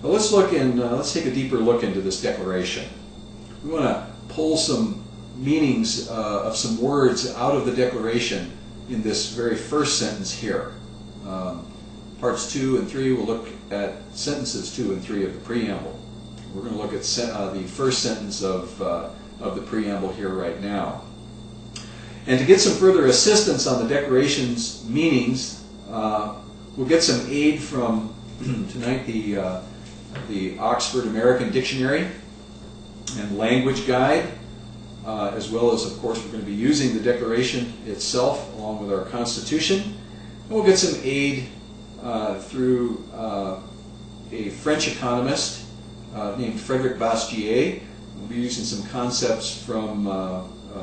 But let's look and let's take a deeper look into this declaration. We want to pull some meanings of some words out of the declaration in this very first sentence here. Parts 2 and 3, we'll look at sentences 2 and 3 of the preamble. We're going to look at the first sentence of the preamble here right now. And to get some further assistance on the declaration's meanings, we'll get some aid from tonight the Oxford American Dictionary and Language Guide, as well as, of course, we're going to be using the Declaration itself along with our Constitution. And we'll get some aid through a French economist named Frederic Bastiat. We'll be using some concepts from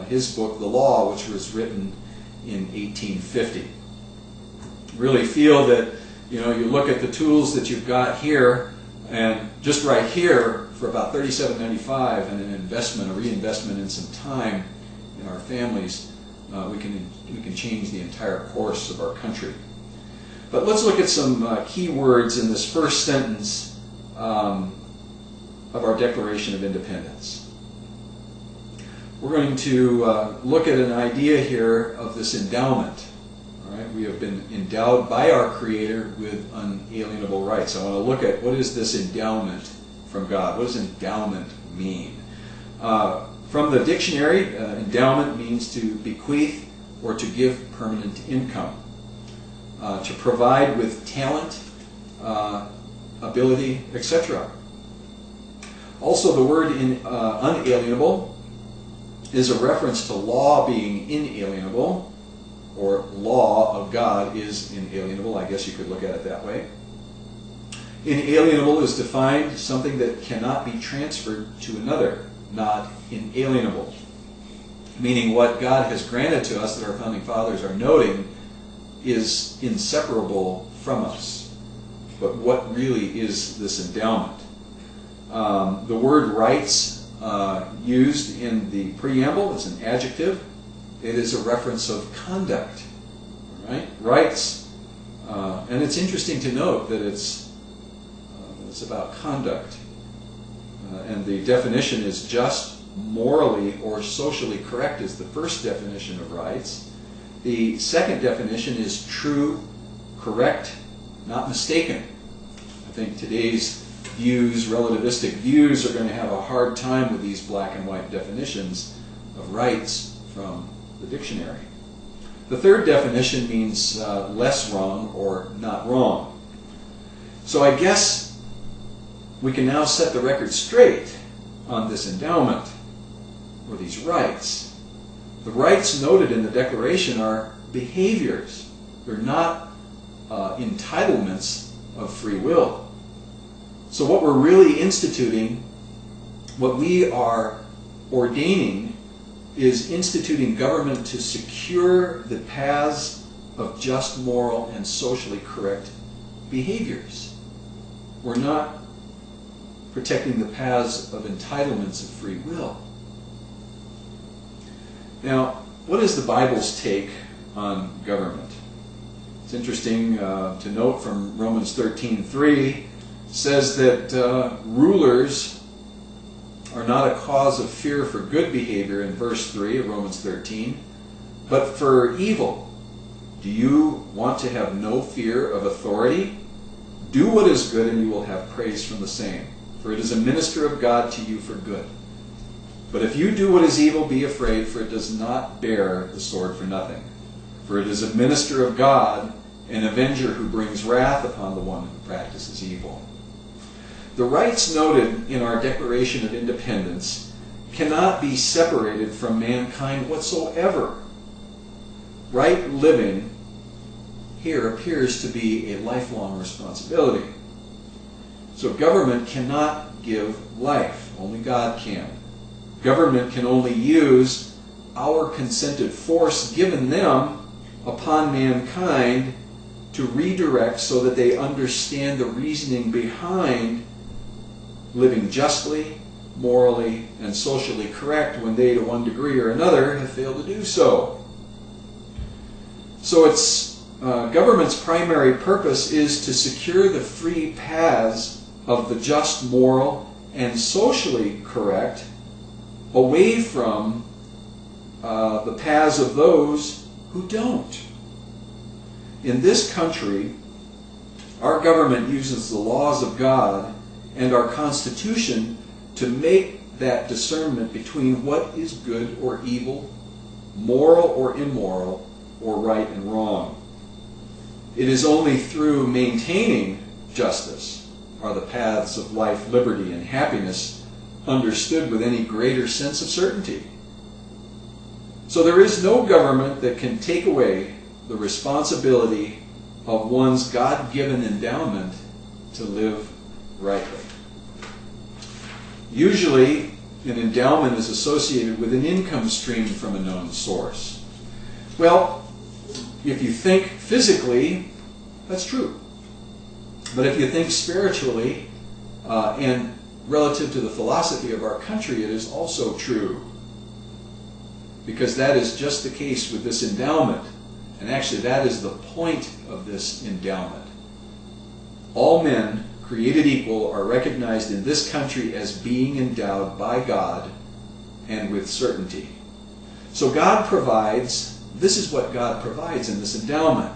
his book, The Law, which was written in 1850. Really feel that, you look at the tools that you've got here, and just right here, for about $37.95 and an investment, a reinvestment in some time in our families, we can change the entire course of our country. But let's look at some key words in this first sentence of our Declaration of Independence. We're going to look at an idea here of this endowment. All right? We have been endowed by our Creator with unalienable rights. I want to look at what is this endowment from God. What does endowment mean? From the dictionary, endowment means to bequeath or to give permanent income, to provide with talent, ability, etc. Also, the word unalienable is a reference to law being inalienable, or law of God is inalienable. I guess you could look at it that way. Inalienable is defined something that cannot be transferred to another, not inalienable. Meaning what God has granted to us, that our founding fathers are noting, is inseparable from us. But what really is this endowment? The word rights used in the preamble is an adjective. It is a reference of conduct. Right? Rights. And it's interesting to note that it's about conduct. And the definition is just, morally, or socially correct is the first definition of rights. The second definition is true, correct, not mistaken. I think today's views, relativistic views, are going to have a hard time with these black and white definitions of rights from the dictionary. The third definition means less wrong or not wrong. So I guess we can now set the record straight on this endowment, or these rights. The rights noted in the Declaration are behaviors. They're not entitlements of free will. So what we're really instituting, what we are ordaining, is instituting government to secure the paths of just, moral, and socially correct behaviors. We're not protecting the paths of entitlements of free will. Now, what is the Bible's take on government? It's interesting to note from Romans 13:3, says that rulers are not a cause of fear for good behavior in verse 3 of Romans 13, but for evil. Do you want to have no fear of authority? Do what is good, and you will have praise from the same. For it is a minister of God to you for good. But if you do what is evil, be afraid, for it does not bear the sword for nothing. For it is a minister of God, an avenger who brings wrath upon the one who practices evil. The rights noted in our Declaration of Independence cannot be separated from mankind whatsoever. Right living here appears to be a lifelong responsibility. So government cannot give life. Only God can. Government can only use our consented force given them upon mankind to redirect so that they understand the reasoning behind living justly, morally, and socially correct when they, to one degree or another, have failed to do so. So it's government's primary purpose is to secure the free paths of the just, moral, and socially correct away from the paths of those who don't. In this country, our government uses the laws of God and our Constitution to make that discernment between what is good or evil, moral or immoral, or right and wrong. It is only through maintaining justice are the paths of life, liberty, and happiness understood with any greater sense of certainty. So there is no government that can take away the responsibility of one's God-given endowment to live rightly. Usually, an endowment is associated with an income stream from a known source. Well, if you think physically, that's true. But if you think spiritually, and relative to the philosophy of our country, it is also true. Because that is just the case with this endowment. And actually, that is the point of this endowment. All men, created equal, are recognized in this country as being endowed by God and with certainty. So God provides, this is what God provides in this endowment: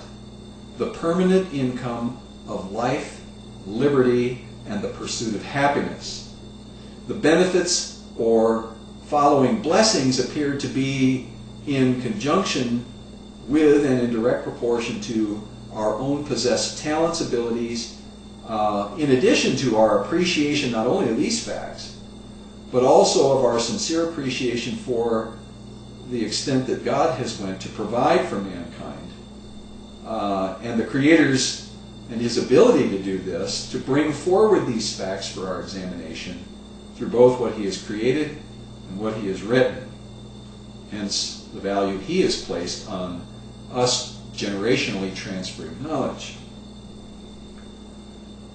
the permanent income of life, liberty, and the pursuit of happiness. The benefits or following blessings appear to be in conjunction with and in direct proportion to our own possessed talents, abilities, in addition to our appreciation not only of these facts, but also of our sincere appreciation for the extent that God has went to provide for mankind, and the Creator's and His ability to do this, to bring forward these facts for our examination through both what He has created and what He has written. Hence, the value He has placed on us generationally transferring knowledge.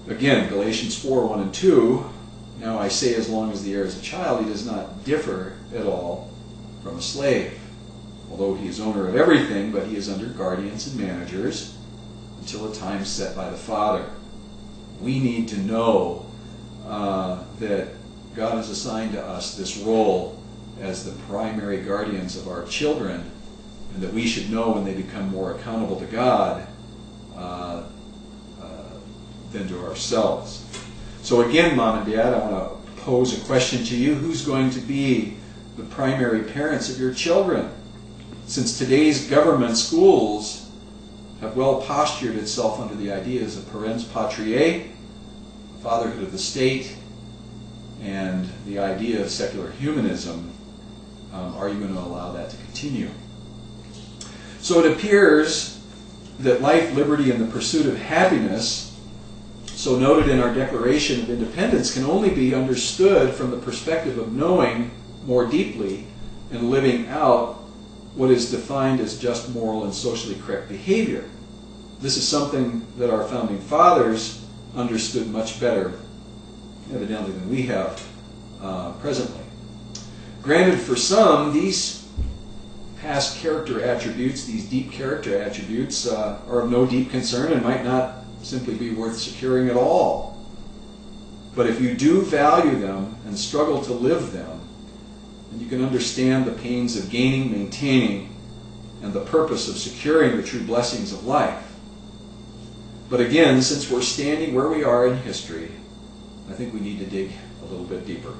Again, Galatians 4:1 and 2, now I say as long as the heir is a child, he does not differ at all from a slave. Although he is owner of everything, but he is under guardians and managers until a time set by the Father. We need to know that God has assigned to us this role as the primary guardians of our children, and that we should know when they become more accountable to God than to ourselves. So again, Mom and Dad, I want to pose a question to you. Who's going to be the primary parents of your children? Since today's government schools have well postured itself under the ideas of parens patriae, fatherhood of the state, and the idea of secular humanism, are you going to allow that to continue? So it appears that life, liberty, and the pursuit of happiness, so noted in our Declaration of Independence, can only be understood from the perspective of knowing more deeply and living out what is defined as just, moral, and socially correct behavior. This is something that our founding fathers understood much better, evidently, than we have presently. Granted, for some, these past character attributes, these deep character attributes, are of no deep concern and might not simply be worth securing at all. But if you do value them and struggle to live them, then you can understand the pains of gaining, maintaining, and the purpose of securing the true blessings of life. But again, since we're standing where we are in history, I think we need to dig a little bit deeper.